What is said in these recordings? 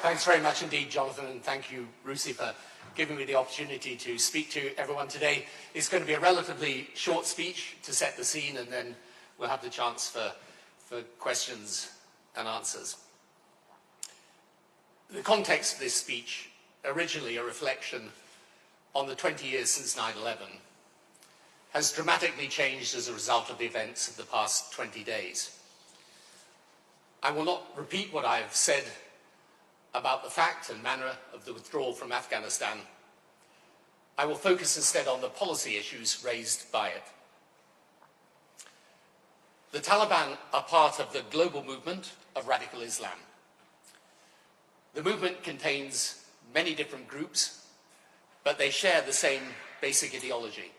Thanks very much indeed, Jonathan, and thank you, RUSI, for giving me the opportunity to speak to everyone today. It's going to be a relatively short speech to set the scene, and then we'll have the chance for questions and answers. The context of this speech, originally a reflection on the 20 years since 9/11, has dramatically changed as a result of the events of the past 20 days. I will not repeat what I have said about the fact and manner of the withdrawal from Afghanistan. I will focus instead on the policy issues raised by it. The Taliban are part of the global movement of radical Islam. The movement contains many different groups, but they share the same basic ideology.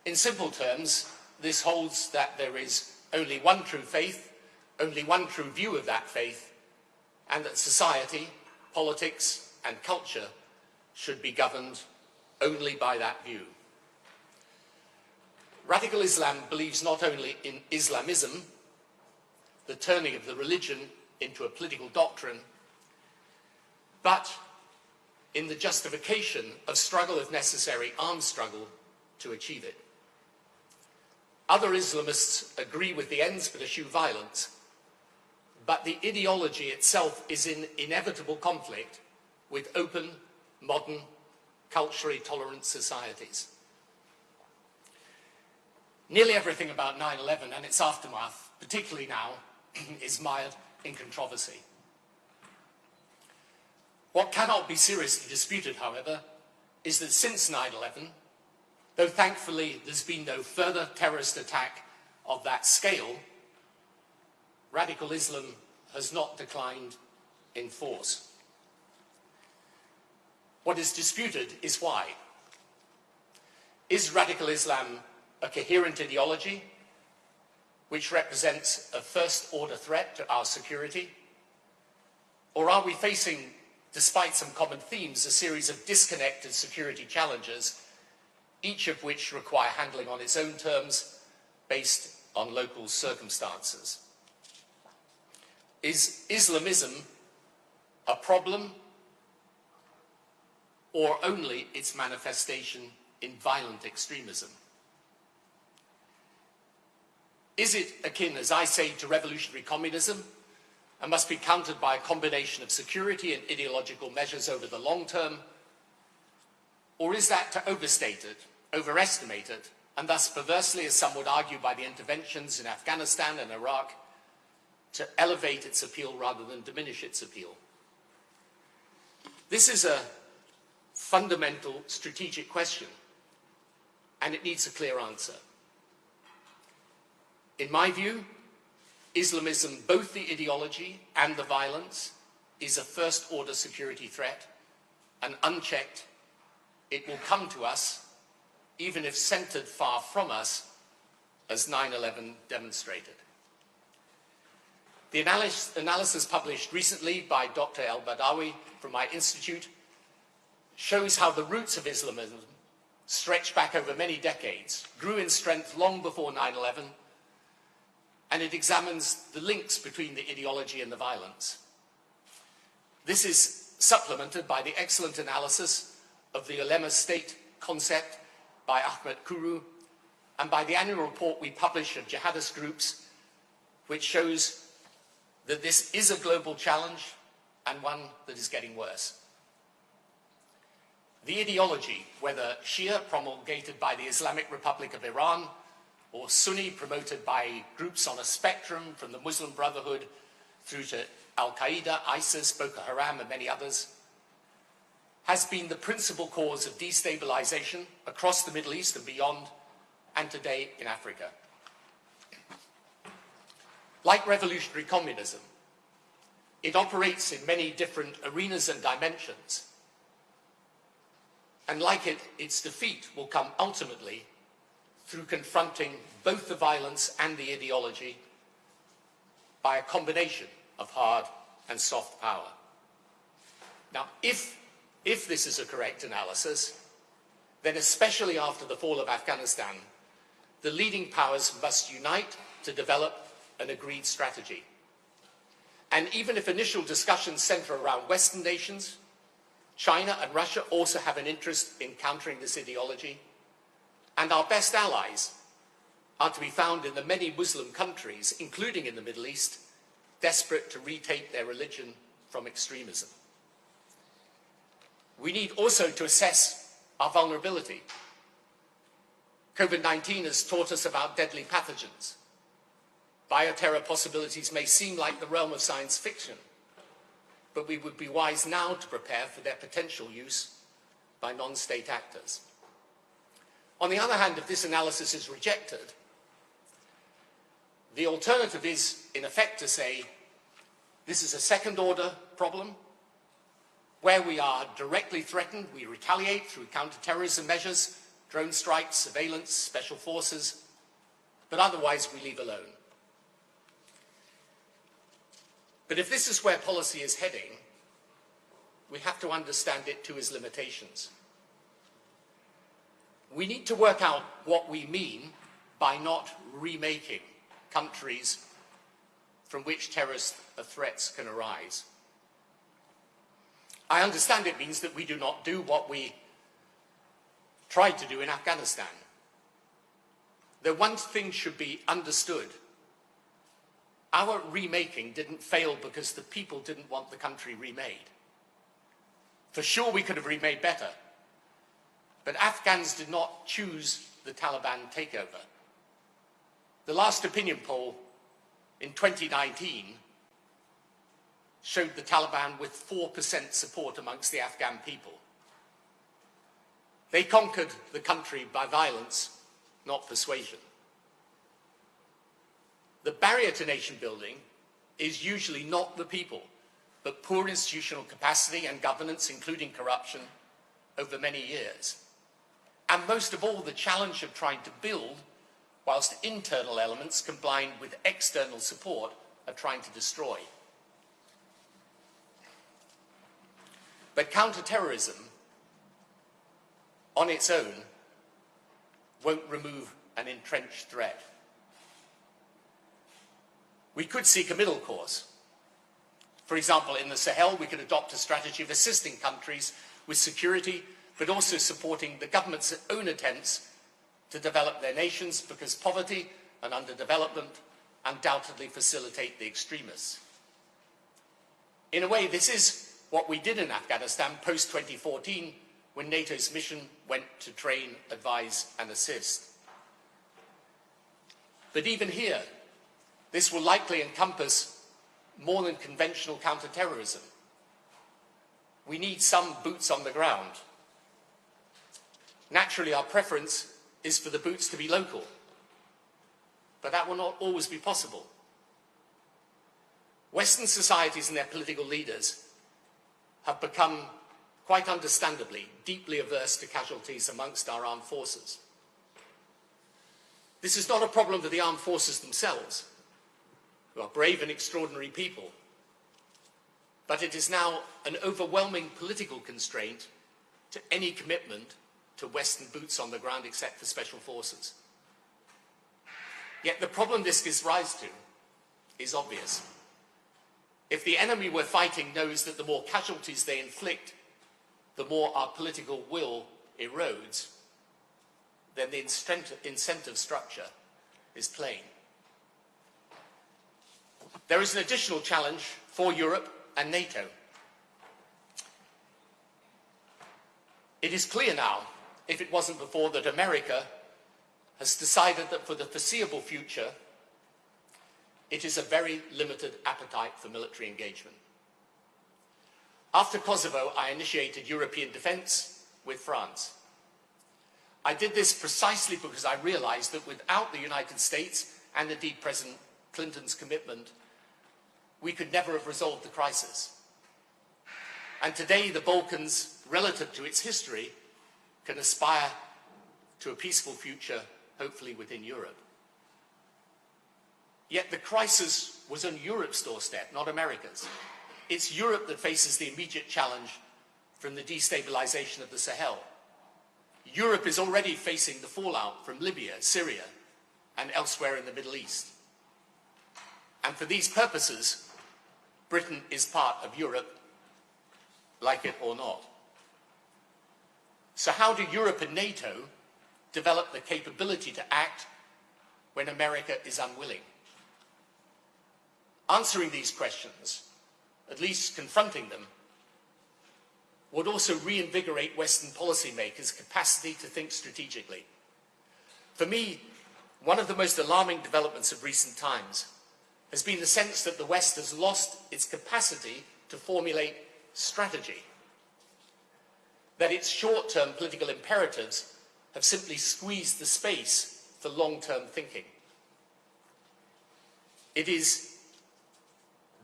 In simple terms, this holds that there is only one true faith, only one true view of that faith, and that society, politics, and culture should be governed only by that view. Radical Islam believes not only in Islamism, the turning of the religion into a political doctrine, but in the justification of struggle, if necessary, armed struggle, to achieve it. Other Islamists agree with the ends but eschew violence, but the ideology itself is in inevitable conflict with open, modern, culturally tolerant societies. Nearly everything about 9/11 and its aftermath, particularly now, is mired in controversy. What cannot be seriously disputed, however, is that since 9/11, though thankfully there's been no further terrorist attack of that scale, radical Islam has not declined in force. What is disputed is why. Is radical Islam a coherent ideology which represents a first-order threat to our security? Or are we facing, despite some common themes, a series of disconnected security challenges, each of which require handling on its own terms based on local circumstances? Is Islamism a problem or only its manifestation in violent extremism? Is it akin, as I say, to revolutionary communism and must be countered by a combination of security and ideological measures over the long term? Or is that to overstate it, overestimate it, and thus perversely, as some would argue, by the interventions in Afghanistan and Iraq, to elevate its appeal rather than diminish its appeal? This is a fundamental strategic question, and it needs a clear answer. In my view, Islamism, both the ideology and the violence, is a first-order security threat, and unchecked, it will come to us, even if centered far from us, as 9/11 demonstrated. The analysis published recently by Dr. El-Badawi from my institute shows how the roots of Islamism stretch back over many decades, grew in strength long before 9/11, and it examines the links between the ideology and the violence. This is supplemented by the excellent analysis of the ulema state concept by Ahmed Kuru and by the annual report we publish of jihadist groups, which shows that this is a global challenge and one that is getting worse. The ideology, whether Shia promulgated by the Islamic Republic of Iran or Sunni promoted by groups on a spectrum from the Muslim Brotherhood through to Al-Qaeda, ISIS, Boko Haram and many others, has been the principal cause of destabilization across the Middle East and beyond, and today in Africa. Like revolutionary communism, it operates in many different arenas and dimensions. And like it, its defeat will come ultimately through confronting both the violence and the ideology by a combination of hard and soft power. Now, if this is a correct analysis, then especially after the fall of Afghanistan, the leading powers must unite to develop an agreed strategy. And even if initial discussions center around Western nations, China and Russia also have an interest in countering this ideology. And our best allies are to be found in the many Muslim countries, including in the Middle East, desperate to retake their religion from extremism. We need also to assess our vulnerability. COVID-19 has taught us about deadly pathogens. Bioterror possibilities may seem like the realm of science fiction, but we would be wise now to prepare for their potential use by non-state actors. On the other hand, if this analysis is rejected, the alternative is, in effect, to say this is a second-order problem. Where we are directly threatened, we retaliate through counter-terrorism measures, drone strikes, surveillance, special forces, but otherwise we leave alone. But if this is where policy is heading, we have to understand it to its limitations. We need to work out what we mean by not remaking countries from which terrorist threats can arise. I understand it means that we do not do what we tried to do in Afghanistan. Though one thing should be understood: our remaking didn't fail because the people didn't want the country remade. For sure we could have remade better, but Afghans did not choose the Taliban takeover. The last opinion poll in 2019 showed the Taliban with 4% support amongst the Afghan people. They conquered the country by violence, not persuasion. The barrier to nation building is usually not the people, but poor institutional capacity and governance, including corruption, over many years. And most of all, the challenge of trying to build whilst internal elements combined with external support are trying to destroy. But counter-terrorism on its own won't remove an entrenched threat. We could seek a middle course. For example, in the Sahel, we could adopt a strategy of assisting countries with security, but also supporting the government's own attempts to develop their nations, because poverty and underdevelopment undoubtedly facilitate the extremists. In a way, this is what we did in Afghanistan post-2014, when NATO's mission went to train, advise, and assist. But even here, this will likely encompass more than conventional counter-terrorism. We need some boots on the ground. Naturally, our preference is for the boots to be local, but that will not always be possible. Western societies and their political leaders have become, quite understandably, deeply averse to casualties amongst our armed forces. This is not a problem for the armed forces themselves, who are brave and extraordinary people, but it is now an overwhelming political constraint to any commitment to Western boots on the ground except for special forces. Yet the problem this gives rise to is obvious. If the enemy we're fighting knows that the more casualties they inflict, the more our political will erodes, then the incentive structure is plain. There is an additional challenge for Europe and NATO. It is clear now, if it wasn't before, that America has decided that for the foreseeable future, it is a very limited appetite for military engagement. After Kosovo, I initiated European defense with France. I did this precisely because I realized that without the United States, and indeed President Clinton's commitment, we could never have resolved the crisis. And today, the Balkans, relative to its history, can aspire to a peaceful future, hopefully within Europe. Yet the crisis was on Europe's doorstep, not America's. It's Europe that faces the immediate challenge from the destabilization of the Sahel. Europe is already facing the fallout from Libya, Syria, and elsewhere in the Middle East. And for these purposes, Britain is part of Europe, like it or not. So how do Europe and NATO develop the capability to act when America is unwilling? Answering these questions, at least confronting them, would also reinvigorate Western policymakers' capacity to think strategically. For me, one of the most alarming developments of recent times has been the sense that the West has lost its capacity to formulate strategy, that its short-term political imperatives have simply squeezed the space for long-term thinking. It is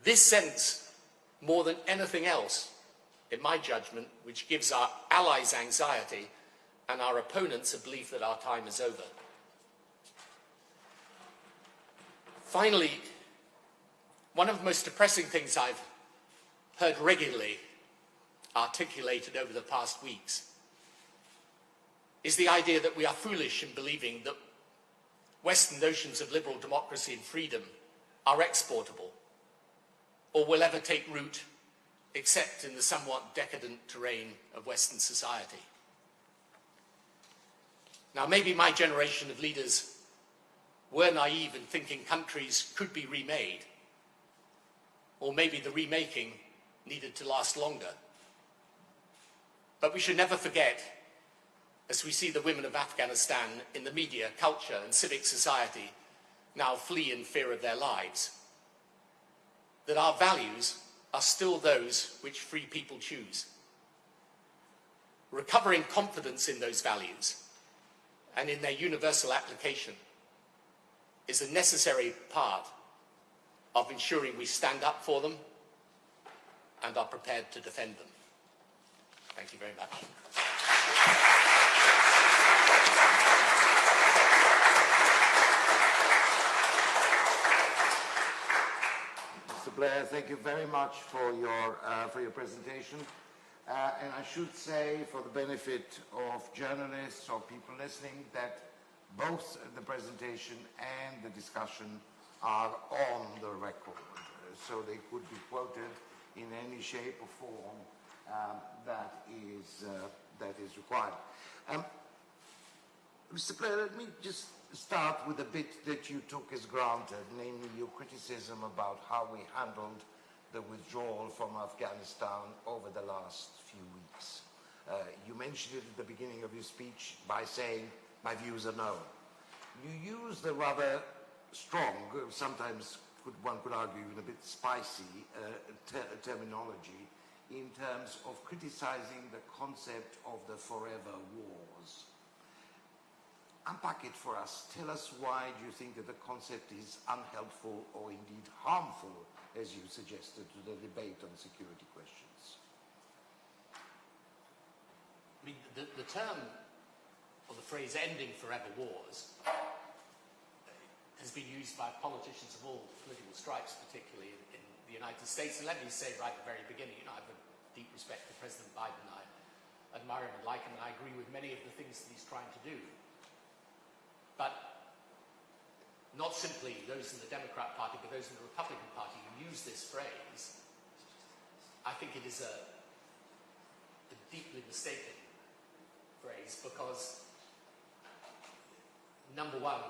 this sense, more than anything else, in my judgment, which gives our allies anxiety and our opponents a belief that our time is over. Finally, one of the most depressing things I've heard regularly articulated over the past weeks is the idea that we are foolish in believing that Western notions of liberal democracy and freedom are exportable or will ever take root except in the somewhat decadent terrain of Western society. Now, maybe my generation of leaders were naive in thinking countries could be remade, or maybe the remaking needed to last longer. But we should never forget, as we see the women of Afghanistan in the media, culture, and civic society now flee in fear of their lives, that our values are still those which free people choose. Recovering confidence in those values and in their universal application is a necessary part of ensuring we stand up for them and are prepared to defend them. Thank you very much. Mr. Blair, thank you very much for your presentation. And I should say, for the benefit of journalists or people listening, that both the presentation and the discussion are on the record, so they could be quoted in any shape or form that is required. Mr. Blair, let me just start with a bit that you took as granted, namely your criticism about how we handled the withdrawal from Afghanistan over the last few weeks. You mentioned it at the beginning of your speech by saying, my views are known. You used a rather strong, sometimes one could argue even a bit spicy terminology in terms of criticizing the concept of the forever wars. Unpack it for us. Tell us why do you think that the concept is unhelpful or indeed harmful, as you suggested, to the debate on security questions? I mean, the term or the phrase ending forever wars has been used by politicians of all political stripes, particularly in the United States. And let me say right at the very beginning, I have a deep respect for President Biden. I admire him and like him, and I agree with many of the things that he's trying to do. But not simply those in the Democrat Party, but those in the Republican Party who use this phrase. I think it is a deeply mistaken phrase because, number one,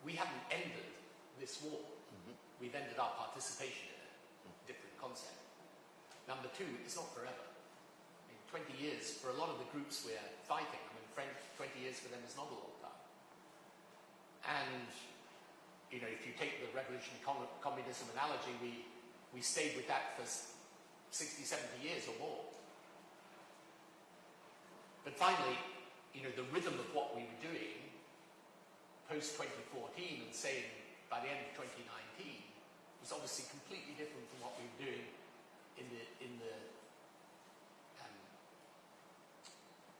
we haven't ended this war. We've ended our participation in it. Different concept. Number two, it's not forever. I mean, 20 years, for a lot of the groups we're fighting, 20 years for them is not a long time. And, if you take the revolutionary communism analogy, we stayed with that for 60, 70 years or more. But finally, the rhythm of what we were doing post-2014 and saying by the end of 2019 was obviously completely different from what we were doing in the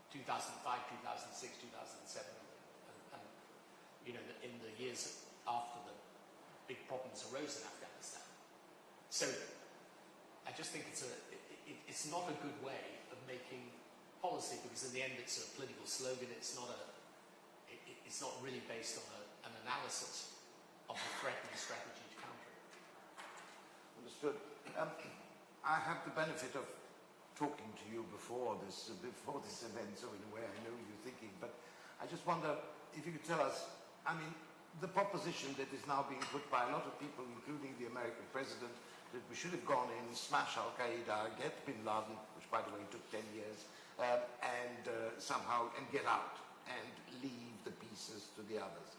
2005, 2006, 2007, and in the years after the big problems arose in Afghanistan. So I just think it's not a good way of making policy, because in the end it's a political slogan. It's not really based on an analysis of the threat and the strategy to counter it. Understood. I have the benefit of talking to you before this event, so in a way I know you're thinking, but I just wonder if you could tell us, I mean, the proposition that is now being put by a lot of people, including the American president, that we should have gone in, smash Al-Qaeda, get bin Laden, which by the way took 10 years, and somehow, and get out, and leave the pieces to the others.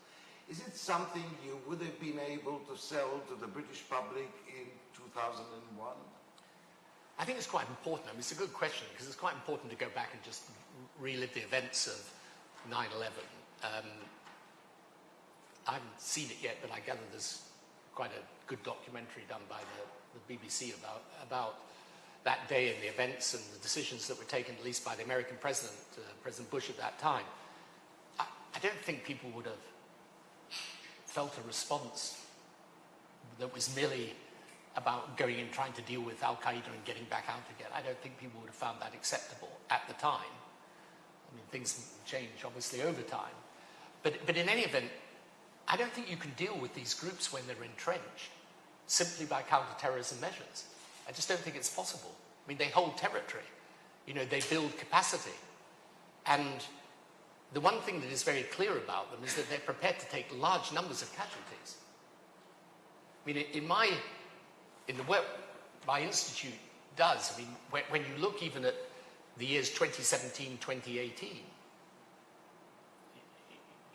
Is it something you would have been able to sell to the British public in 2001? I think it's quite important. I mean, it's a good question because it's quite important to go back and just relive the events of 9/11. I haven't seen it yet, but I gather there's quite a good documentary done by the BBC about that day and the events and the decisions that were taken, at least by the American president, President Bush at that time. I don't think people would have felt a response that was merely about going and trying to deal with Al-Qaeda and getting back out again. I don't think people would have found that acceptable at the time. I mean, things change, obviously, over time. But in any event, I don't think you can deal with these groups when they're entrenched simply by counter-terrorism measures. I just don't think it's possible. I mean, they hold territory. You know, they build capacity. And the one thing that is very clear about them is that they're prepared to take large numbers of casualties. I mean, in the work my institute does, I mean, when you look even at the years 2017, 2018,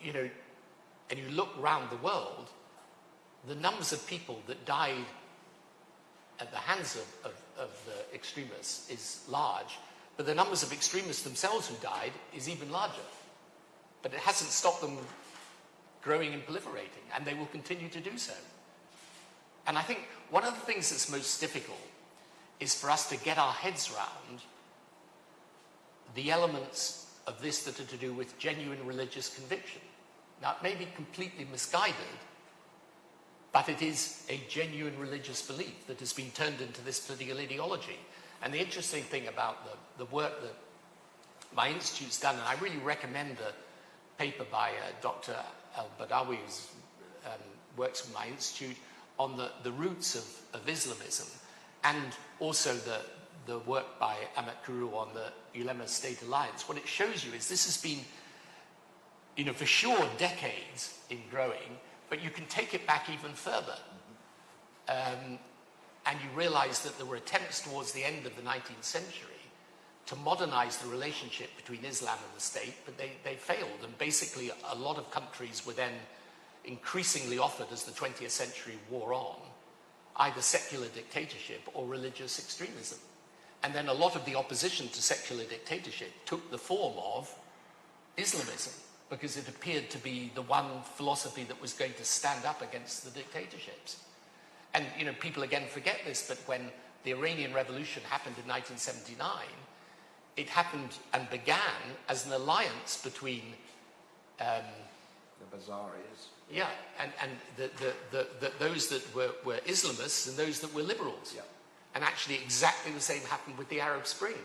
you know, and you look around the world, the numbers of people that died at the hands of the extremists is large, but the numbers of extremists themselves who died is even larger. But it hasn't stopped them growing and proliferating, and they will continue to do so. And I think one of the things that's most difficult is for us to get our heads around the elements of this that are to do with genuine religious conviction. Now, it may be completely misguided, but it is a genuine religious belief that has been turned into this political ideology. And the interesting thing about the work that my institute's done, and I really recommend the paper by Dr. Al-Badawi, who works with my institute, on the roots of Islamism, and also the work by Ahmet Kuru on the Ulema State Alliance. What it shows you is this has been, you know, for sure decades in growing, but you can take it back even further. And you realize that there were attempts towards the end of the 19th century to modernize the relationship between Islam and the state, but they failed. And basically, a lot of countries were then increasingly offered, as the 20th century wore on, either secular dictatorship or religious extremism. And then a lot of the opposition to secular dictatorship took the form of Islamism, because it appeared to be the one philosophy that was going to stand up against the dictatorships. And, you know, people again forget this, but when the Iranian Revolution happened in 1979, it happened and began as an alliance between the Bazaris. Yeah, and those that were Islamists and those that were liberals. Yeah. And actually exactly the same happened with the Arab Spring.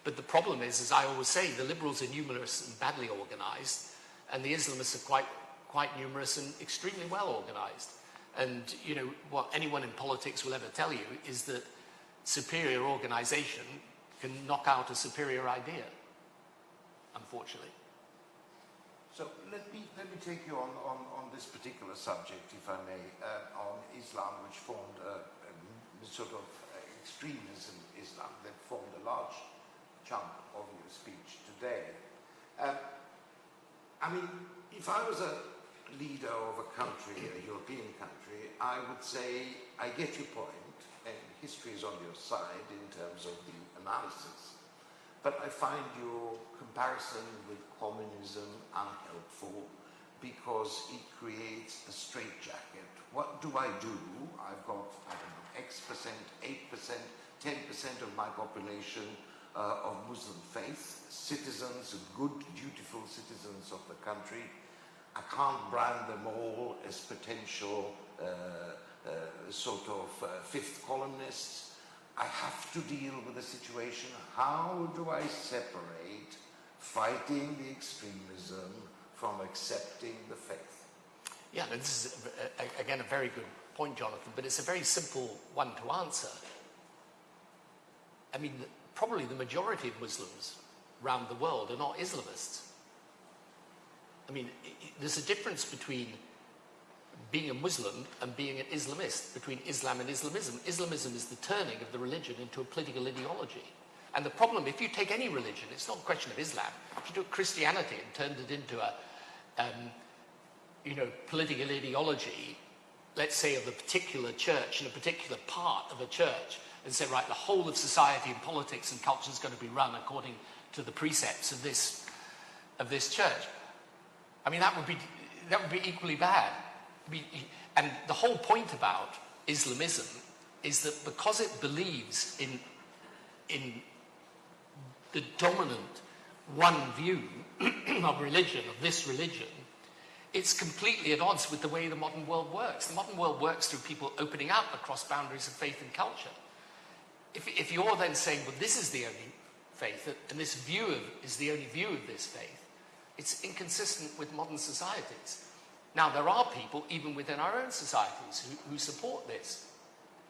But the problem is, as I always say, the liberals are numerous and badly organized, and the Islamists are quite numerous and extremely well organized. And, you know, what anyone in politics will ever tell you is that superior organization can knock out a superior idea, unfortunately. So let me take you on this particular subject, if I may, on Islam, which formed a sort of extremism Islam that formed a large chunk of your speech today. I mean, if I was a leader of a country, a European country, I would say, I get your point, and history is on your side in terms of the analysis, but I find your comparison with communism unhelpful because it creates a straitjacket. What do? I've got, I don't know, X%, 8%, 10% of my population of Muslim faith, citizens, good, dutiful citizens of the country. I can't brand them all as potential sort of fifth columnists. I have to deal with the situation. How do I separate fighting the extremism from accepting the faith? Yeah, this is, again, a very good point, Jonathan, but it's a very simple one to answer. I mean, probably the majority of Muslims around the world are not Islamists. I mean, there's a difference between being a Muslim and being an Islamist, between Islam and Islamism. Islamism is the turning of the religion into a political ideology. And the problem, if you take any religion, it's not a question of Islam. If you took Christianity and turned it into a, political ideology, let's say of a particular church in a particular part of a church, and say, right, the whole of society and politics and culture is going to be run according to the precepts of this church. I mean, that would be equally bad. And the whole point about Islamism is that because it believes in the dominant one view of religion, of this religion, it's completely at odds with the way the modern world works. The modern world works through people opening up across boundaries of faith and culture. If you're then saying, well, this is the only faith, and this view is the only view of this faith, it's inconsistent with modern societies. Now, there are people, even within our own societies, who support this.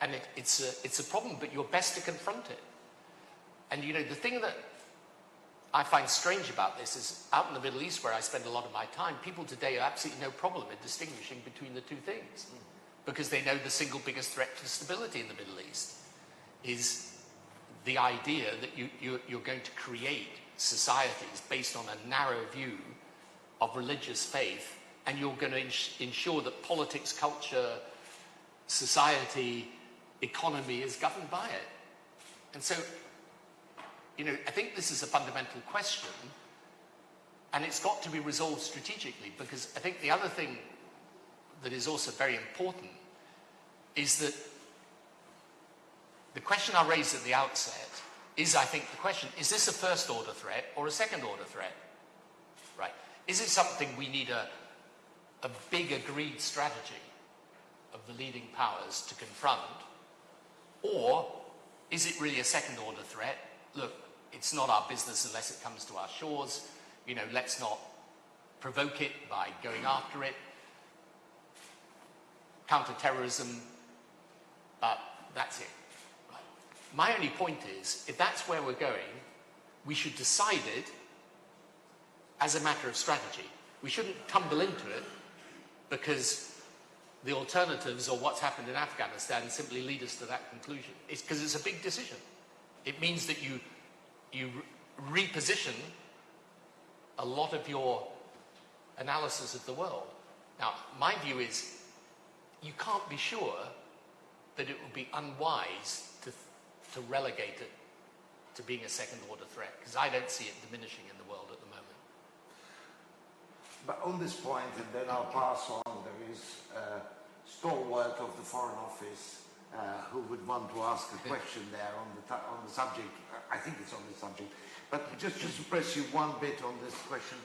And it's a problem, but you're best to confront it. And, the thing that I find strange about this is, out in the Middle East, where I spend a lot of my time, people today have absolutely no problem in distinguishing between the two things. Because they know the single biggest threat to stability in the Middle East is the idea that you're going to create societies based on a narrow view of religious faith, and you're going to ensure that politics, culture, society, economy is governed by it. And so, I think this is a fundamental question, and it's got to be resolved strategically, because I think the other thing that is also very important is that the question I raised at the outset is, I think, the question, is this a first-order threat or a second-order threat? Right? Is it something we need a big agreed strategy of the leading powers to confront? Or is it really a second-order threat? Look, it's not our business unless it comes to our shores. Let's not provoke it by going after it. Counter-terrorism, but that's it. Right. My only point is, if that's where we're going, we should decide it as a matter of strategy. We shouldn't tumble into it because the alternatives or what's happened in Afghanistan simply lead us to that conclusion. It's because it's a big decision. It means that you reposition a lot of your analysis of the world. Now, my view is you can't be sure that it would be unwise to relegate it to being a second-order threat, because I don't see it diminishing in the world at the moment. But on this point, and then I'll pass on, there is a stalwart of the Foreign Office who would want to ask a question there on the subject. I think it's on the subject. But just to press you one bit on this question,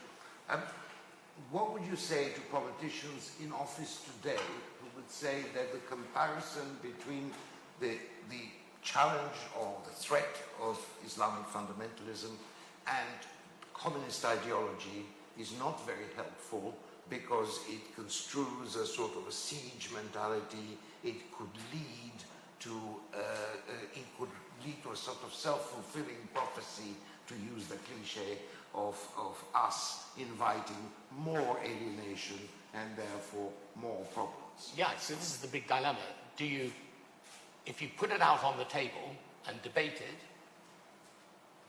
what would you say to politicians in office today who would say that the comparison between the challenge or the threat of Islamic fundamentalism and communist ideology is not very helpful because it construes a sort of a siege mentality? It could lead to a sort of self-fulfilling prophecy, to use the cliche of us inviting more alienation and therefore more problems. Yeah, so this is the big dilemma. If you put it out on the table and debate it,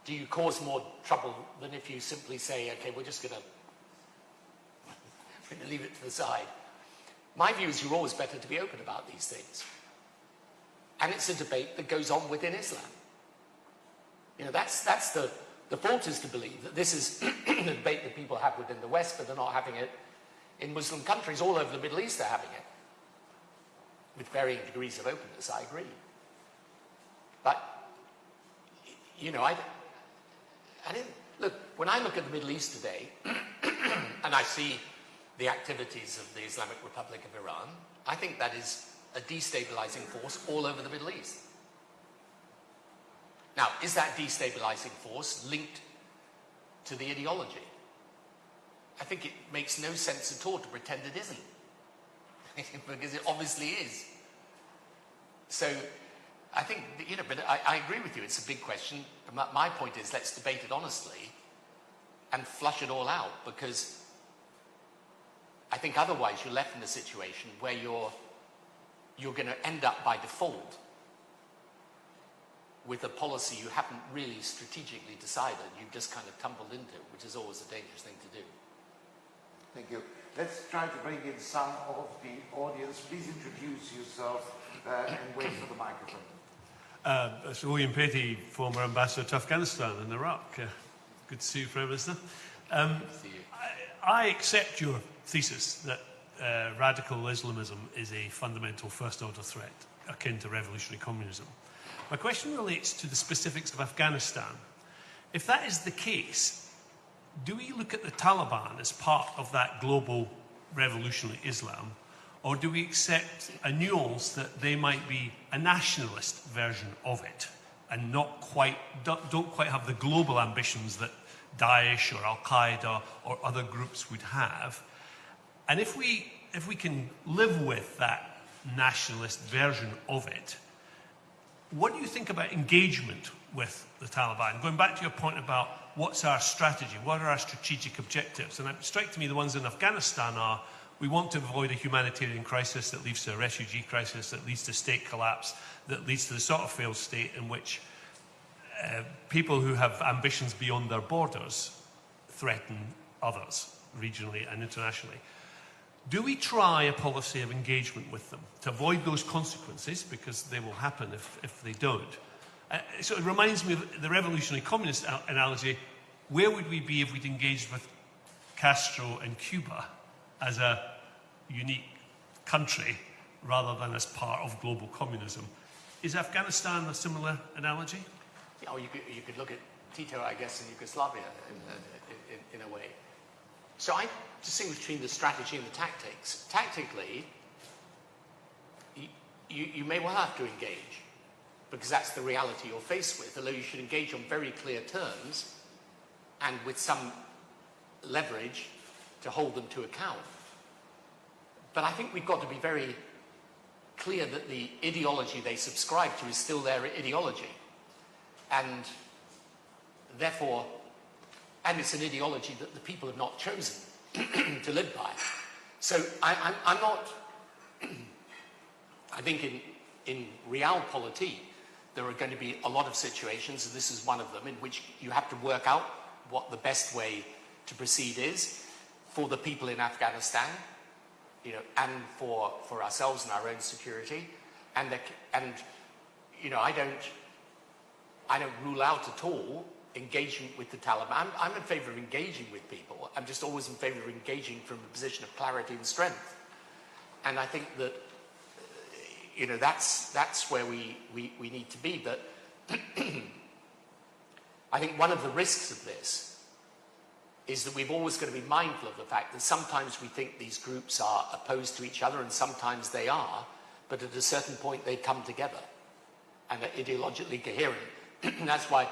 do you cause more trouble than if you simply say, okay, we're going to leave it to the side? My view is you're always better to be open about these things. And it's a debate that goes on within Islam. That's the fault, is to believe that this is a debate that people have within the West, but they're not having it in Muslim countries. All over the Middle East they're having it, with varying degrees of openness, I agree. But, look, when I look at the Middle East today, and I see the activities of the Islamic Republic of Iran, I think that is a destabilizing force all over the Middle East. Now, is that destabilizing force linked to the ideology? I think it makes no sense at all to pretend it isn't. because it obviously is. So I think, you know, but I agree with you, it's a big question. My point is, let's debate it honestly and flush it all out, because I think otherwise you're left in a situation where you're going to end up by default with a policy you haven't really strategically decided, you've just kind of tumbled into, which is always a dangerous thing to do. Thank you. Let's try to bring in some of the audience. Please introduce yourself and wait for the microphone. It's William Petty, former ambassador to Afghanistan and Iraq. Good to see you, Prime Minister. Good to see you. I accept your thesis that radical Islamism is a fundamental first-order threat akin to revolutionary communism. My question relates to the specifics of Afghanistan. If that is the case, do we look at the Taliban as part of that global revolutionary Islam, or do we accept a nuance that they might be a nationalist version of it and don't quite have the global ambitions that Daesh or Al-Qaeda or other groups would have? And if we can live with that nationalist version of it, what do you think about engagement with the Taliban? Going back to your point about what's our strategy, what are our strategic objectives? And it strikes me the ones in Afghanistan are, we want to avoid a humanitarian crisis that leads to a refugee crisis, that leads to state collapse, that leads to the sort of failed state in which people who have ambitions beyond their borders threaten others, regionally and internationally. Do we try a policy of engagement with them to avoid those consequences, because they will happen if they don't? So it reminds me of the revolutionary communist analogy. Where would we be if we'd engaged with Castro and Cuba as a unique country rather than as part of global communism? Is Afghanistan a similar analogy? Yeah, or you could look at Tito, I guess, in Yugoslavia in a way. So I distinguish between the strategy and the tactics. Tactically, you may well have to engage, because that's the reality you're faced with, although you should engage on very clear terms and with some leverage to hold them to account. But I think we've got to be very clear that the ideology they subscribe to is still their ideology. And therefore, and it's an ideology that the people have not chosen to live by. So I'm not, I think in realpolitik, there are going to be a lot of situations, and this is one of them, in which you have to work out what the best way to proceed is for the people in Afghanistan, you know, and for ourselves and our own security. And you know, I don't rule out at all engagement with the Taliban. I'm in favor of engaging with people. I'm just always in favor of engaging from a position of clarity and strength. And I think that, you know, that's where we need to be. But I think one of the risks of this is that we've always got to be mindful of the fact that sometimes we think these groups are opposed to each other, and sometimes they are, but at a certain point they come together and are ideologically coherent. And that's why,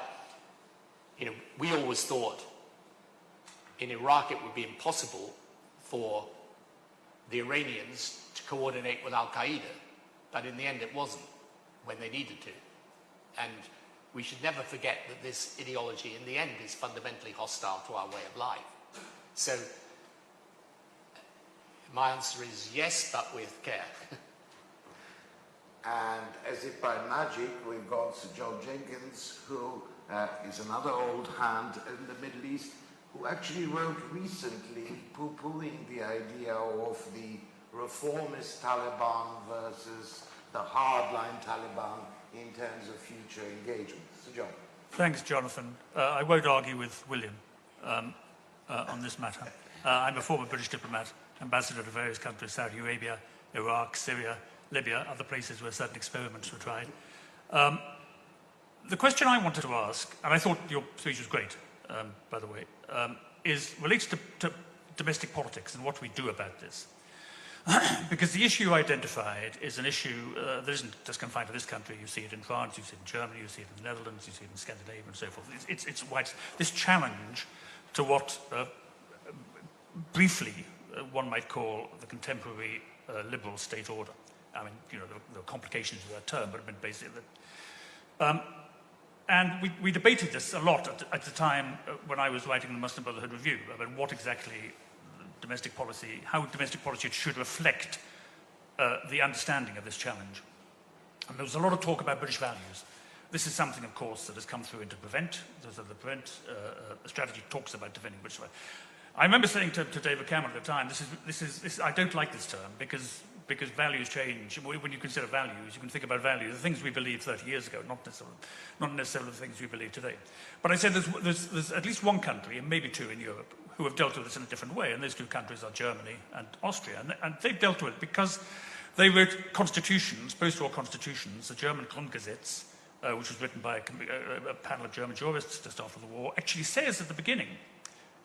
you know, we always thought in Iraq it would be impossible for the Iranians to coordinate with Al-Qaeda, but in the end it wasn't when they needed to. And we should never forget that this ideology in the end is fundamentally hostile to our way of life. So my answer is yes, but with care. And as if by magic, we've got Sir John Jenkins, who is another old hand in the Middle East, who actually wrote recently poo-pooing the idea of the reformist Taliban versus the hardline Taliban in terms of future engagement. Sir John. Thanks, Jonathan. I won't argue with William on this matter. I'm a former British diplomat, ambassador to various countries, Saudi Arabia, Iraq, Syria, Libya, other places where certain experiments were tried. The question I wanted to ask, and I thought your speech was great, by the way, relates to domestic politics and what we do about this. Because the issue identified is an issue that isn't just confined to this country. You see it in France, you see it in Germany, you see it in the Netherlands, you see it in Scandinavia, and so forth. It's wide. This challenge to what briefly one might call the contemporary liberal state order. I mean, you know, there were complications with that term, but it meant basically that. And we debated this a lot at the time when I was writing the Muslim Brotherhood Review about what exactly domestic policy, how domestic policy should reflect the understanding of this challenge. And there was a lot of talk about British values. This is something, of course, that has come through into Prevent. The Prevent strategy talks about defending British values. I remember saying to David Cameron at the time, I don't like this term because values change. When you consider values, you can think about values, the things we believed 30 years ago, not necessarily the things we believe today. But I said there's at least one country, and maybe two in Europe, who have dealt with this in a different way, and those two countries are Germany and Austria. And they've dealt with it because they wrote constitutions, post-war constitutions, the German Grundgesetz, which was written by a panel of German jurists just after the war, actually says at the beginning,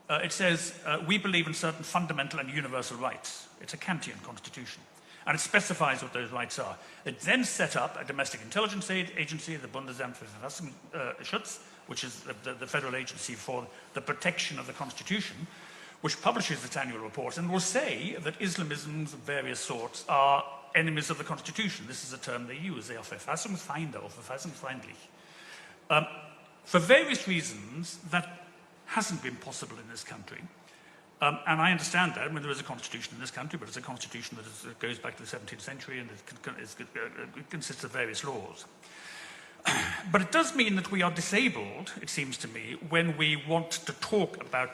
it says, we believe in certain fundamental and universal rights. It's a Kantian constitution. And it specifies what those rights are. It then set up a domestic intelligence agency, the Bundesamt für Verfassungsschutz, which is the federal agency for the protection of the constitution, which publishes its annual report and will say that Islamisms of various sorts are enemies of the constitution. This is a term they use. They are Verfassungsfeinde or Verfassungsfeindlich. For various reasons, that hasn't been possible in this country. And I understand that. I mean, there is a constitution in this country, but it's a constitution that goes back to the 17th century and it consists of various laws. But it does mean that we are disabled, it seems to me, when we want to talk about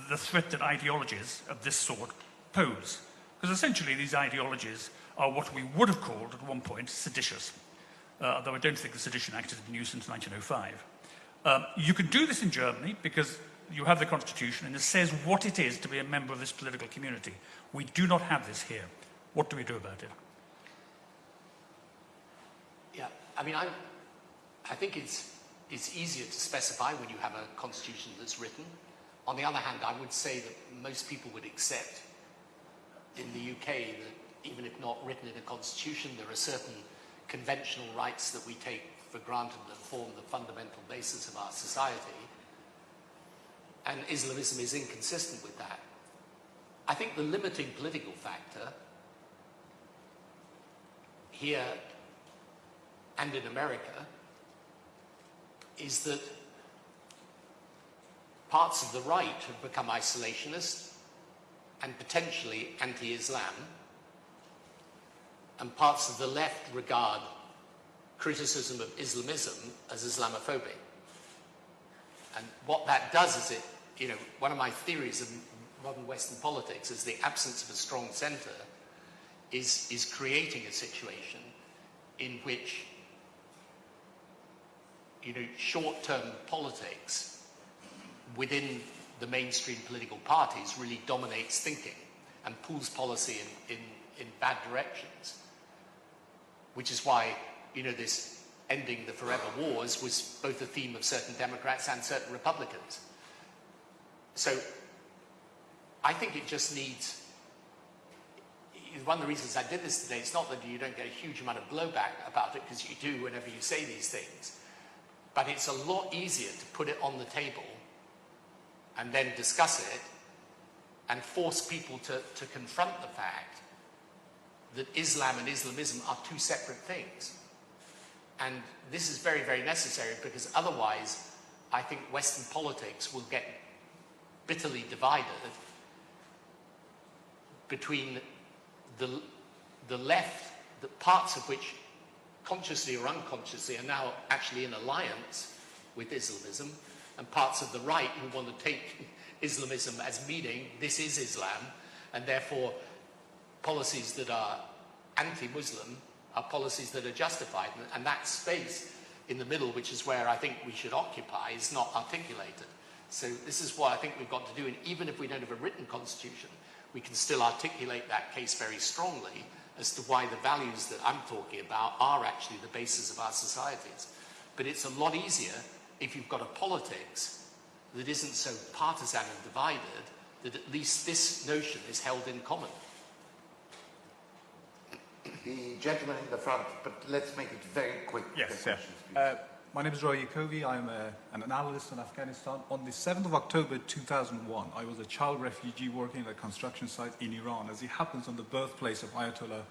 the threat that ideologies of this sort pose. Because essentially these ideologies are what we would have called at one point seditious, although I don't think the Sedition Act has been used since 1905. You can do this in Germany because you have the constitution and it says what it is to be a member of this political community. We do not have this here. What do we do about it? Yeah, I mean, I think it's easier to specify when you have a constitution that's written. On the other hand, I would say that most people would accept in the UK that even if not written in a constitution, there are certain conventional rights that we take for granted that form the fundamental basis of our society. And Islamism is inconsistent with that. I think the limiting political factor here and in America is that parts of the right have become isolationist and potentially anti-Islam, and parts of the left regard criticism of Islamism as Islamophobic. And what that does is one of my theories of modern Western politics is the absence of a strong centre is creating a situation in which short-term politics within the mainstream political parties really dominates thinking and pulls policy in bad directions, which is why this ending the forever wars was both a theme of certain Democrats and certain Republicans. So I think it just needs, one of the reasons I did this today, it's not that you don't get a huge amount of blowback about it, because you do whenever you say these things, but it's a lot easier to put it on the table and then discuss it and force people to confront the fact that Islam and Islamism are two separate things. And this is very, very necessary, because otherwise I think Western politics will get bitterly divided between the left, the parts of which consciously or unconsciously are now actually in alliance with Islamism, and parts of the right who want to take Islamism as meaning this is Islam, and therefore policies that are anti-Muslim are policies that are justified. And that space in the middle, which is where I think we should occupy, is not articulated. So this is what I think we've got to do. And even if we don't have a written constitution, we can still articulate that case very strongly as to why the values that I'm talking about are actually the basis of our societies. But it's a lot easier if you've got a politics that isn't so partisan and divided, that at least this notion is held in common. The gentleman in the front, but let's make it very quick. Yes, the questions, please. My name is Roy Yacovi. I'm an analyst in Afghanistan. On the 7th of October 2001, I was a child refugee working at a construction site in Iran, as it happens on the birthplace of Ayatollah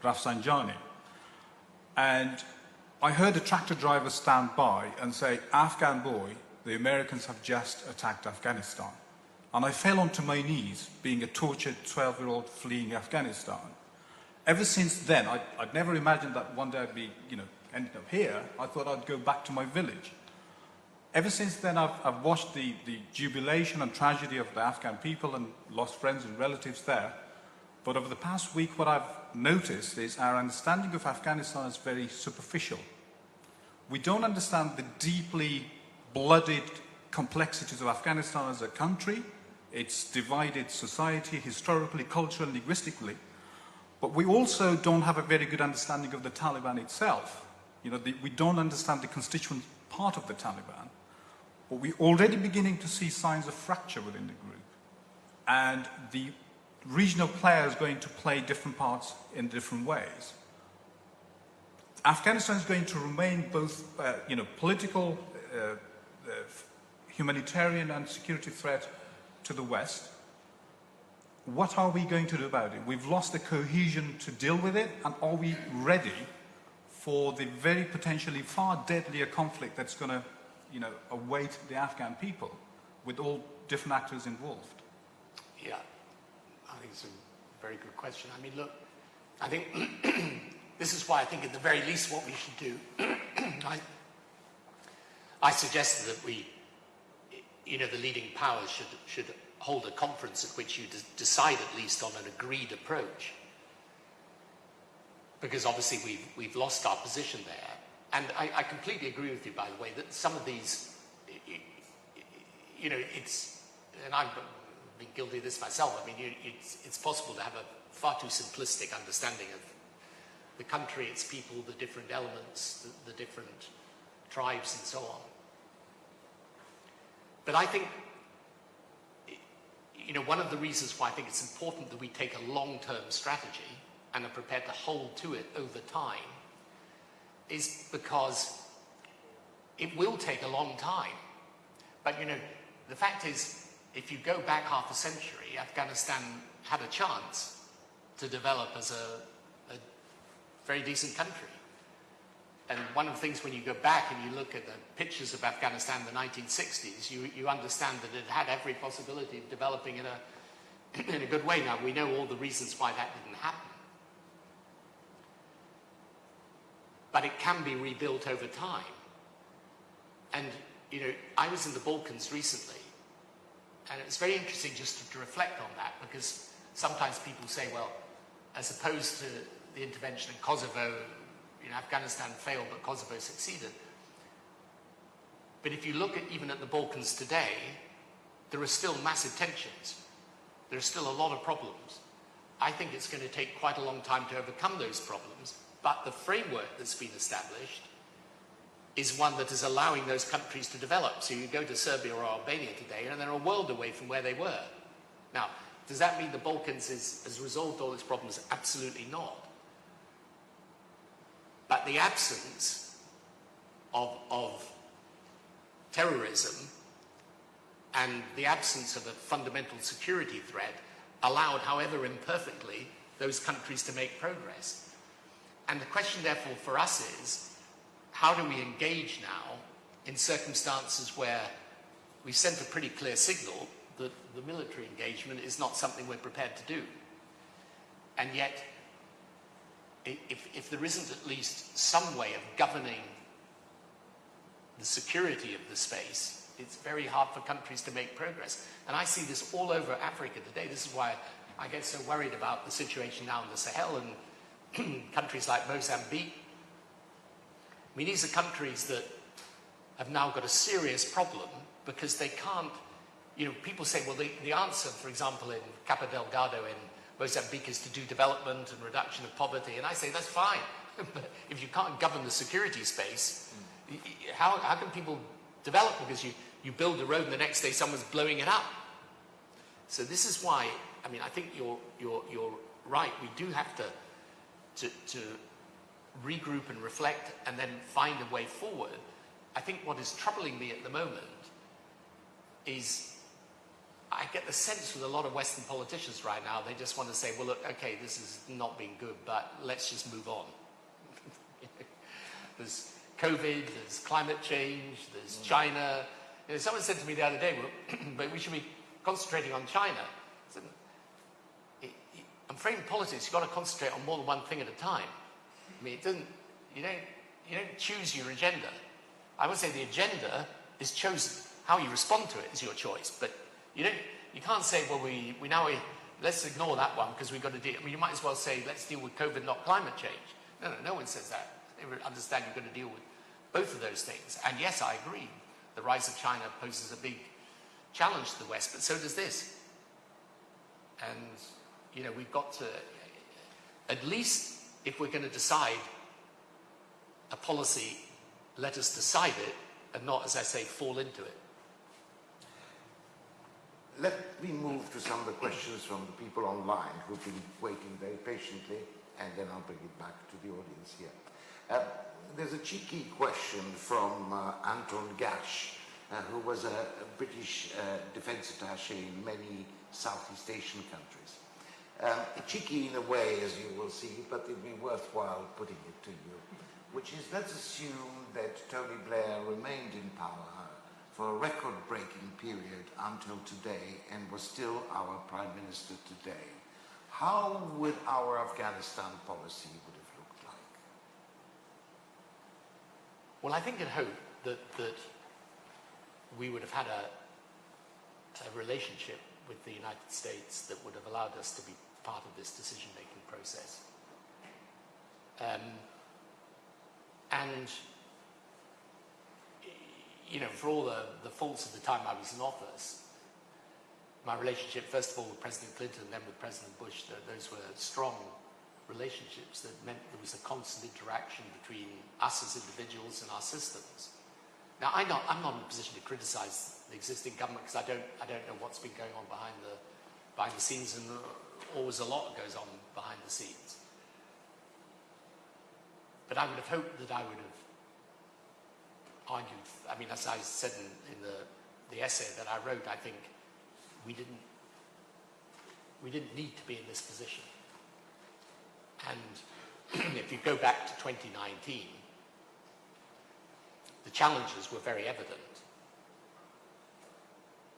Rafsanjani. And I heard a tractor driver stand by and say, "Afghan boy, the Americans have just attacked Afghanistan." And I fell onto my knees, being a tortured 12-year-old fleeing Afghanistan. Ever since then, I'd never imagined that one day I'd be, ended up here. I thought I'd go back to my village. Ever since then, I've watched the jubilation and tragedy of the Afghan people and lost friends and relatives there. But over the past week, what I've noticed is our understanding of Afghanistan is very superficial. We don't understand the deeply blooded complexities of Afghanistan as a country, its divided society, historically, culturally, linguistically. But we also don't have a very good understanding of the Taliban itself. We don't understand the constituent part of the Taliban. But we're already beginning to see signs of fracture within the group. And the regional players going to play different parts in different ways. Afghanistan is going to remain both, political, humanitarian and security threat to the West. What are we going to do about it? We've lost the cohesion to deal with it, and are we ready for the very potentially far deadlier conflict that's going to, await the Afghan people with all different actors involved? Yeah, I think it's a very good question. I mean, look, I think this is why I think at the very least what we should do, I suggested that we, the leading powers should hold a conference at which you decide at least on an agreed approach. Because obviously we've lost our position there. And I completely agree with you, by the way, that some of these, and I've been guilty of this myself, I mean, it's possible to have a far too simplistic understanding of the country, its people, the different elements, the different tribes and so on. But I think, one of the reasons why I think it's important that we take a long-term strategy and are prepared to hold to it over time is because it will take a long time. But, the fact is, if you go back half a century, Afghanistan had a chance to develop as a very decent country. And one of the things when you go back and you look at the pictures of Afghanistan in the 1960s, you understand that it had every possibility of developing in a good way. Now, we know all the reasons why that didn't happen. But it can be rebuilt over time. And, I was in the Balkans recently, and it's very interesting just to reflect on that, because sometimes people say, well, as opposed to the intervention in Kosovo, Afghanistan failed, but Kosovo succeeded. But if you look even at the Balkans today, there are still massive tensions. There are still a lot of problems. I think it's going to take quite a long time to overcome those problems, but the framework that's been established is one that is allowing those countries to develop. So you go to Serbia or Albania today, and they're a world away from where they were. Now, does that mean the Balkans has resolved all its problems? Absolutely not. But the absence of terrorism and the absence of a fundamental security threat allowed, however imperfectly, those countries to make progress. And the question, therefore, for us is, how do we engage now in circumstances where we've sent a pretty clear signal that the military engagement is not something we're prepared to do? And yet, if there isn't at least some way of governing the security of the space, it's very hard for countries to make progress. And I see this all over Africa today. This is why I get so worried about the situation now in the Sahel and countries like Mozambique. I mean, these are countries that have now got a serious problem because they can't, people say, well, the answer, for example, in Cabo Delgado in Mozambique is to do development and reduction of poverty. And I say, that's fine. But if you can't govern the security space, how can people develop? Because you build a road and the next day someone's blowing it up. So this is why, I mean, I think you're right. We do have to regroup and reflect and then find a way forward. I think what is troubling me at the moment is I get the sense with a lot of Western politicians right now, they just want to say, well, look, okay, this has not been good, but let's just move on. There's COVID, there's climate change, there's China. You know, someone said to me the other day, well, but we should be concentrating on China. I said, I'm afraid in politics, you've got to concentrate on more than one thing at a time. I mean, you don't choose your agenda. I would say the agenda is chosen. How you respond to it is your choice. But you can't say, well, let's ignore that one because we've got to deal. I mean, you might as well say, let's deal with COVID, not climate change. No one says that. They understand you've got to deal with both of those things. And yes, I agree. The rise of China poses a big challenge to the West, but so does this. And, you know, we've got to, at least if we're going to decide a policy, let us decide it and not, as I say, fall into it. Let me move to some of the questions from the people online who've been waiting very patiently, and then I'll bring it back to the audience here. There's a cheeky question from Anton Gash, who was a British defense attaché in many Southeast Asian countries. Cheeky in a way, as you will see, but it'd be worthwhile putting it to you, which is, let's assume that Tony Blair remained in power for a record-breaking period until today and was still our Prime Minister today. How would our Afghanistan policy would have looked like? Well, I think and hope that we would have had a relationship with the United States that would have allowed us to be part of this decision-making process. And, you know, for all the faults of the time I was in office, my relationship, first of all, with President Clinton and then with President Bush, those were strong relationships that meant there was a constant interaction between us as individuals and our systems. Now, I'm not in a position to criticize the existing government because I don't know what's been going on behind the scenes, and always a lot goes on behind the scenes. But I would have hoped that I would have argued, I mean, as I said in the essay that I wrote, I think we didn't need to be in this position. And if you go back to 2019, the challenges were very evident.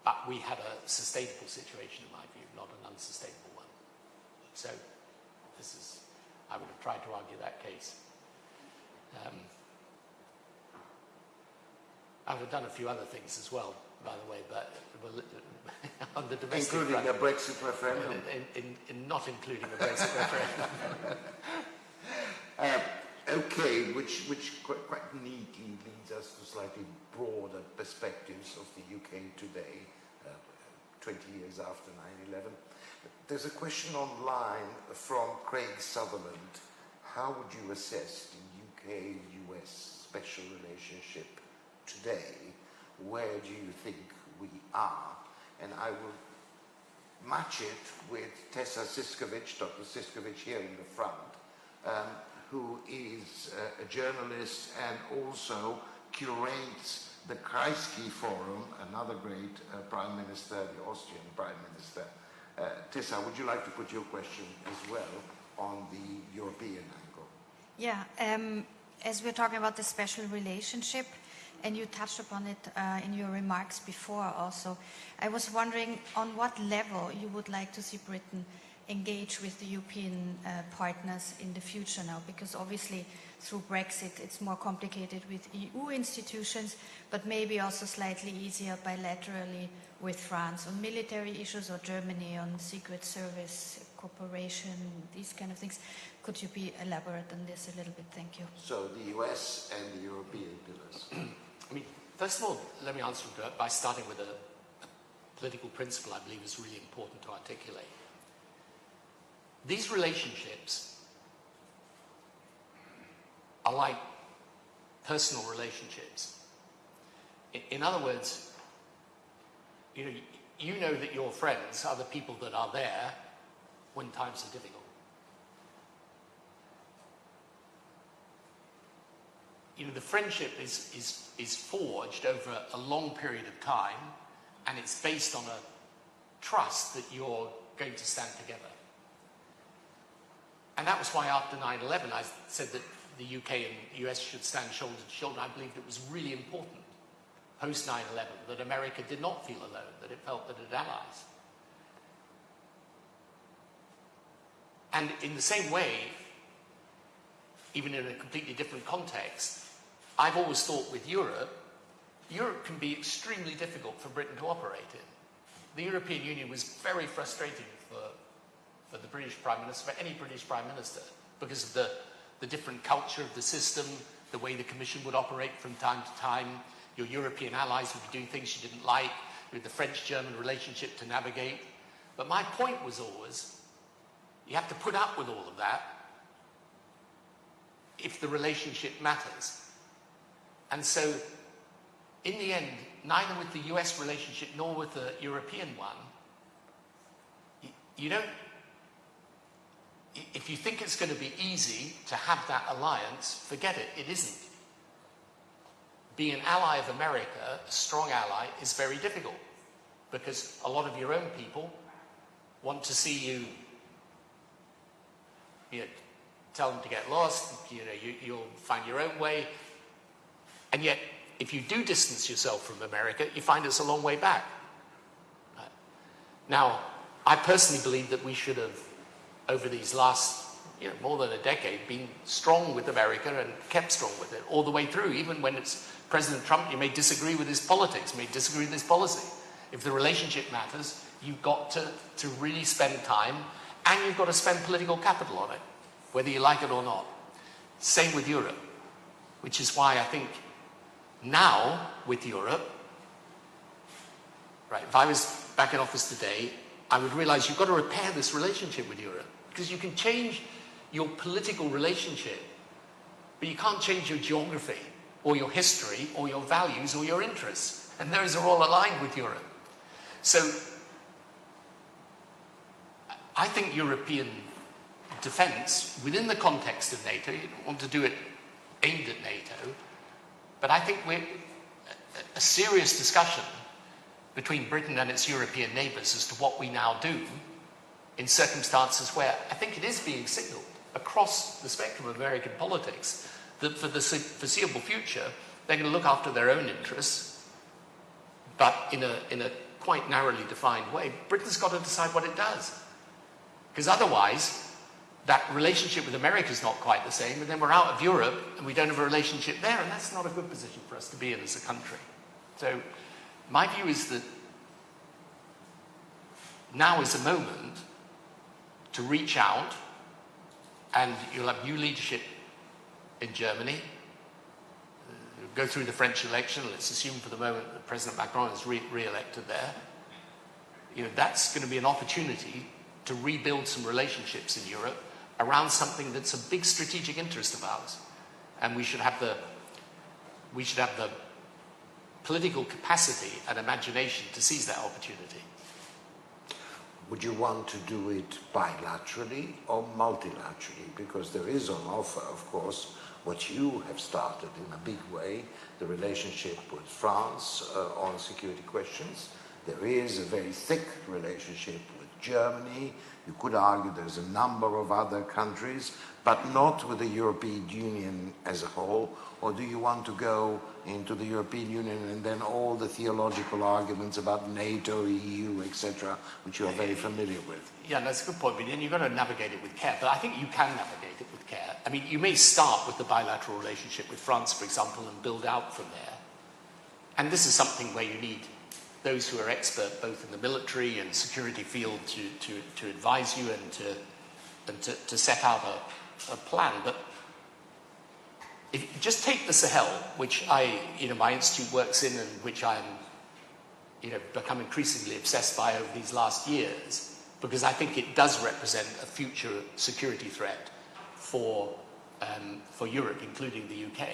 But we had a sustainable situation, in my view, not an unsustainable one. So I would have tried to argue that case. I would have done a few other things as well, by the way, but on the domestic including front, a Brexit referendum. Not including a Brexit referendum. Okay, which quite neatly leads us to slightly broader perspectives of the UK today, 20 years after 9/11. There's a question online from Craig Sutherland. How would you assess the UK-US special relationship today? Where do you think we are? And I will match it with Tessa Siskovic, Dr. Siskovic here in the front, who is a journalist and also curates the Kreisky Forum, another great Prime Minister, the Austrian Prime Minister. Tessa, would you like to put your question as well on the European angle? Yeah, as we're talking about the special relationship, and you touched upon it in your remarks before also, I was wondering on what level you would like to see Britain engage with the European partners in the future now, because obviously through Brexit it's more complicated with EU institutions, but maybe also slightly easier bilaterally with France on military issues, or Germany on Secret Service cooperation, these kind of things. Could you be elaborate on this a little bit? Thank you. So the US and the European pillars. I mean, first of all, let me answer it by starting with a political principle I believe is really important to articulate. These relationships are like personal relationships. In other words, you know that your friends are the people that are there when times are difficult. you know, the friendship is forged over a long period of time, and it's based on a trust that you're going to stand together. And that was why after 9/11 I said that the UK and US should stand shoulder to shoulder. I believed it was really important post 9/11 that America did not feel alone, that it felt that it had allies. And in the same way, even in a completely different context, I've always thought with Europe can be extremely difficult for Britain to operate in. The European Union was very frustrating for the British Prime Minister, for any British Prime Minister, because of the different culture of the system, the way the Commission would operate from time to time. Your European allies would be doing things you didn't like, with the French-German relationship to navigate. But my point was always, you have to put up with all of that if the relationship matters. And so, in the end, neither with the US relationship nor with the European one, you don't, if you think it's going to be easy to have that alliance, forget it, it isn't. Being an ally of America, a strong ally, is very difficult because a lot of your own people want to see you, tell them to get lost, you'll find your own way. And yet, if you do distance yourself from America, you find it's a long way back. Now, I personally believe that we should have, over these last, more than a decade, been strong with America and kept strong with it all the way through. Even when it's President Trump, you may disagree with his politics, may disagree with his policy. If the relationship matters, you've got to really spend time, and you've got to spend political capital on it, whether you like it or not. Same with Europe, which is why I think now, with Europe, right, if I was back in office today, I would realize you've got to repair this relationship with Europe, because you can change your political relationship, but you can't change your geography, or your history, or your values, or your interests. And those are all aligned with Europe. So, I think European defense, within the context of NATO, you don't want to do it aimed at NATO, but I think a serious discussion between Britain and its European neighbours as to what we now do in circumstances where I think it is being signalled across the spectrum of American politics that for the foreseeable future they're going to look after their own interests, but in a quite narrowly defined way. Britain's got to decide what it does, because otherwise that relationship with America is not quite the same, and then we're out of Europe and we don't have a relationship there, and that's not a good position for us to be in as a country. So my view is that now is the moment to reach out, and you'll have new leadership in Germany, go through the French election. Let's assume for the moment that President Macron is re-elected there. That's going to be an opportunity to rebuild some relationships in Europe around something that's a big strategic interest of ours, and we should have the political capacity and imagination to seize that opportunity. Would you want to do it bilaterally or multilaterally? Because there is on offer, of course, what you have started in a big way, the relationship with France on security questions. There is a very thick relationship with Germany. You could argue there's a number of other countries, but not with the European Union as a whole. Or do you want to go into the European Union and then all the theological arguments about NATO, EU, etc., which you are very familiar with? Yeah, that's a good point, and you've got to navigate it with care, but I think you can navigate it with care. I mean, you may start with the bilateral relationship with France, for example, and build out from there. And this is something where you need those who are expert both in the military and security field to advise you and to set out a plan. But if you just take the Sahel, which my institute works in and which I'm become increasingly obsessed by over these last years, because I think it does represent a future security threat for Europe, including the UK.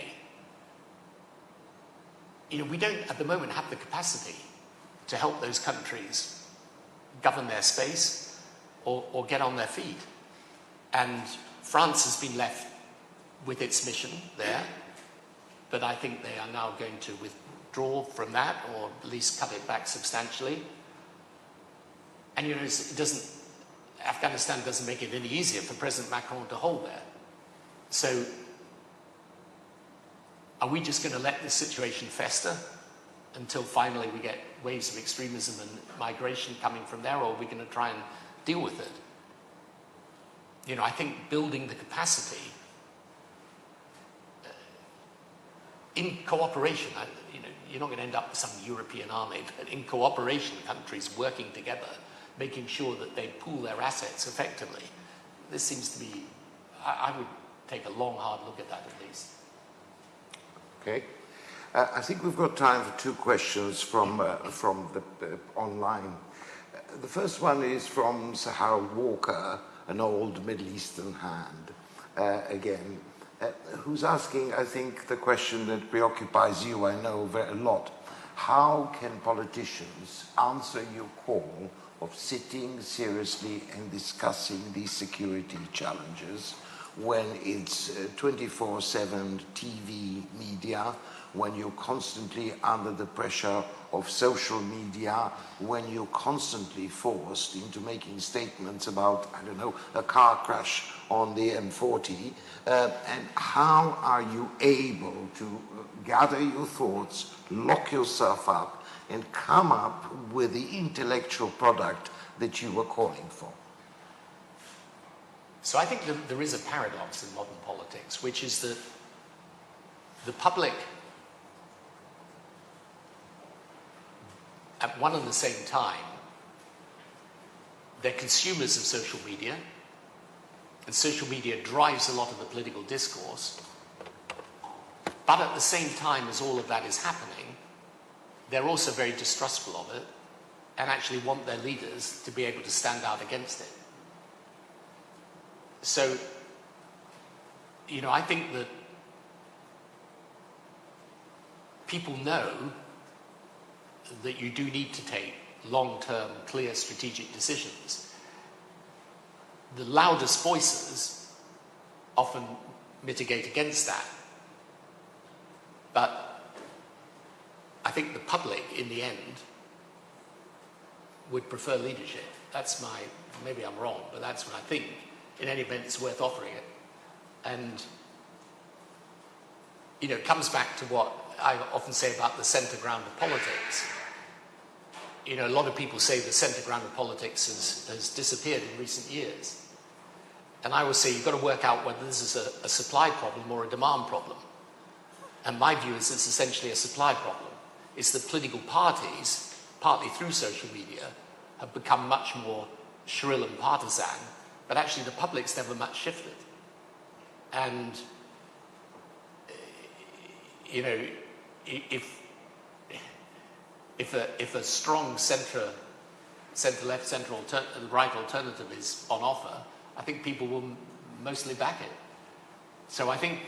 We don't at the moment have the capacity to help those countries govern their space or get on their feet. And France has been left with its mission there. but I think they are now going to withdraw from that, or at least cut it back substantially. And you know, Afghanistan doesn't make it any easier for President Macron to hold there. So, are we just going to let this situation fester until finally we get waves of extremism and migration coming from there, or are we going to try and deal with it? You know, I think building the capacity in cooperation, you know, you're not going to end up with some European army, but in cooperation, countries working together, making sure that they pool their assets effectively. This seems to be, I would take a long, hard look at that at least. Okay. I think we've got time for two questions from the online. The first one is from Sir Harold Walker, an old Middle Eastern hand, again, who's asking, I think, the question that preoccupies you, I know, a lot. How can politicians answer your call of sitting seriously and discussing these security challenges when it's 24/7 TV media, when you're constantly under the pressure of social media, when you're constantly forced into making statements about, I don't know, a car crash on the M40, and how are you able to gather your thoughts, lock yourself up, and come up with the intellectual product that you were calling for? So I think there is a paradox in modern politics, which is that the public, at one and the same time, they're consumers of social media, and social media drives a lot of the political discourse. But at the same time as all of that is happening, they're also very distrustful of it and actually want their leaders to be able to stand out against it. So, you know, I think that people know that you do need to take long-term, clear strategic decisions. The loudest voices often mitigate against that. But I think the public, in the end, would prefer leadership. That's my, maybe I'm wrong, but that's what I think. In any event, it's worth offering it. And, you know, it comes back to what I often say about the centre ground of politics. You know, a lot of people say the centre ground of politics has disappeared in recent years. And I always say you've got to work out whether this is a supply problem or a demand problem. And my view is it's essentially a supply problem. It's that political parties, partly through social media, have become much more shrill and partisan, but actually the public's never much shifted. And, you know, if a strong centre-left, centre-right alternative is on offer, I think people will mostly back it. So I think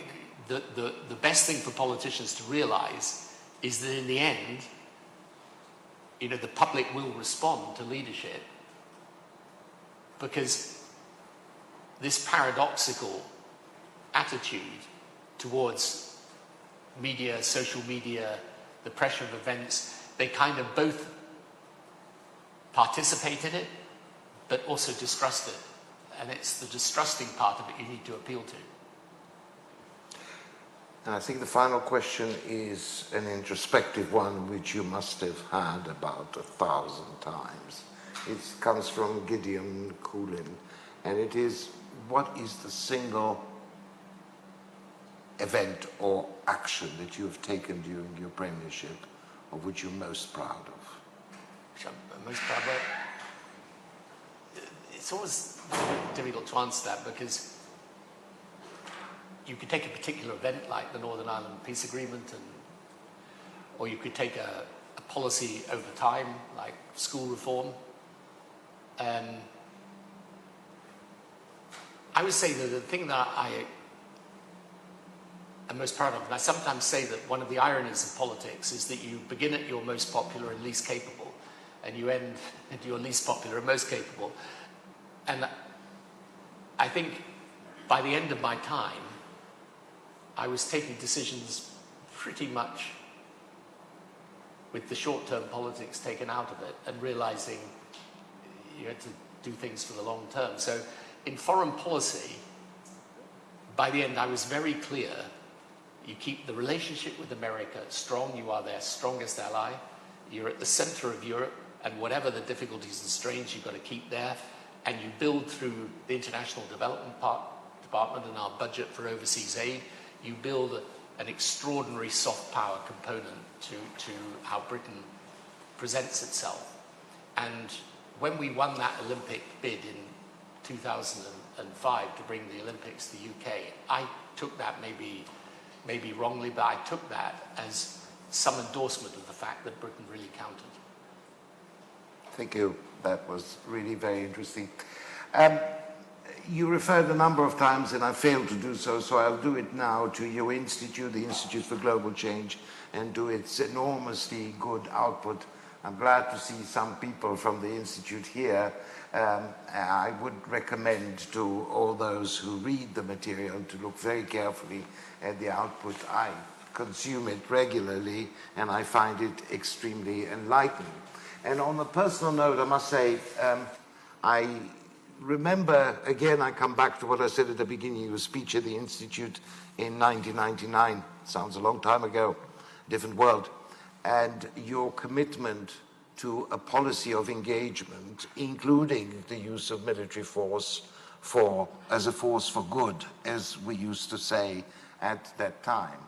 the best thing for politicians to realise is that in the end, you know, the public will respond to leadership, because this paradoxical attitude towards media, social media, the pressure of events, they kind of both participate in it, but also distrust it. And it's the distrusting part of it you need to appeal to. And I think the final question is an introspective one, which you must have had about 1,000 times. It comes from Gideon Coolin, and it is, what is the single event or action that you have taken during your premiership of which you're most proud of? Which I'm most proud of? It's always difficult to answer that, because you could take a particular event like the Northern Ireland Peace Agreement, or you could take a policy over time like school reform. I would say that the thing that I am most proud of, and I sometimes say that one of the ironies of politics is that you begin at your most popular and least capable, and you end at your least popular and most capable. And I think by the end of my time, I was taking decisions pretty much with the short-term politics taken out of it and realizing you had to do things for the long term. So in foreign policy, by the end, I was very clear. You keep the relationship with America strong. You are their strongest ally. You're at the center of Europe, and whatever the difficulties and strains, you've got to keep there. And you build through the International Development Department and our budget for overseas aid, you build an extraordinary soft power component to how Britain presents itself. And when we won that Olympic bid in 2005 to bring the Olympics to the UK, I took that maybe wrongly, but I took that as some endorsement of the fact that Britain really counted. Thank you. That was really very interesting. You referred a number of times, and I failed to do so, so I'll do it now, to your institute, the Institute for Global Change, and to its enormously good output. I'm glad to see some people from the Institute here. I would recommend to all those who read the material to look very carefully at the output. I consume it regularly, and I find it extremely enlightening. And on a personal note, I must say, I remember, again, I come back to what I said at the beginning of the speech at the Institute in 1999. Sounds a long time ago, different world. And your commitment to a policy of engagement, including the use of military force as a force for good, as we used to say at that time.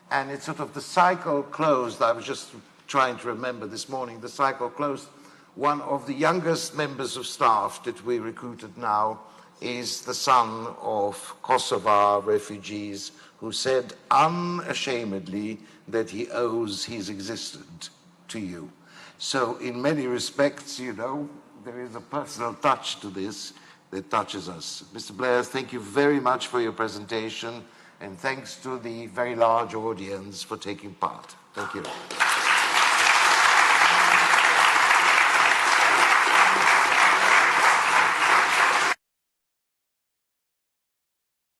And it's sort of the cycle closed. I was just trying to remember this morning, the cycle closed. One of the youngest members of staff that we recruited now is the son of Kosovar refugees who said unashamedly that he owes his existence to you. So in many respects, you know, there is a personal touch to this that touches us. Mr. Blair, thank you very much for your presentation, and thanks to the very large audience for taking part. Thank you.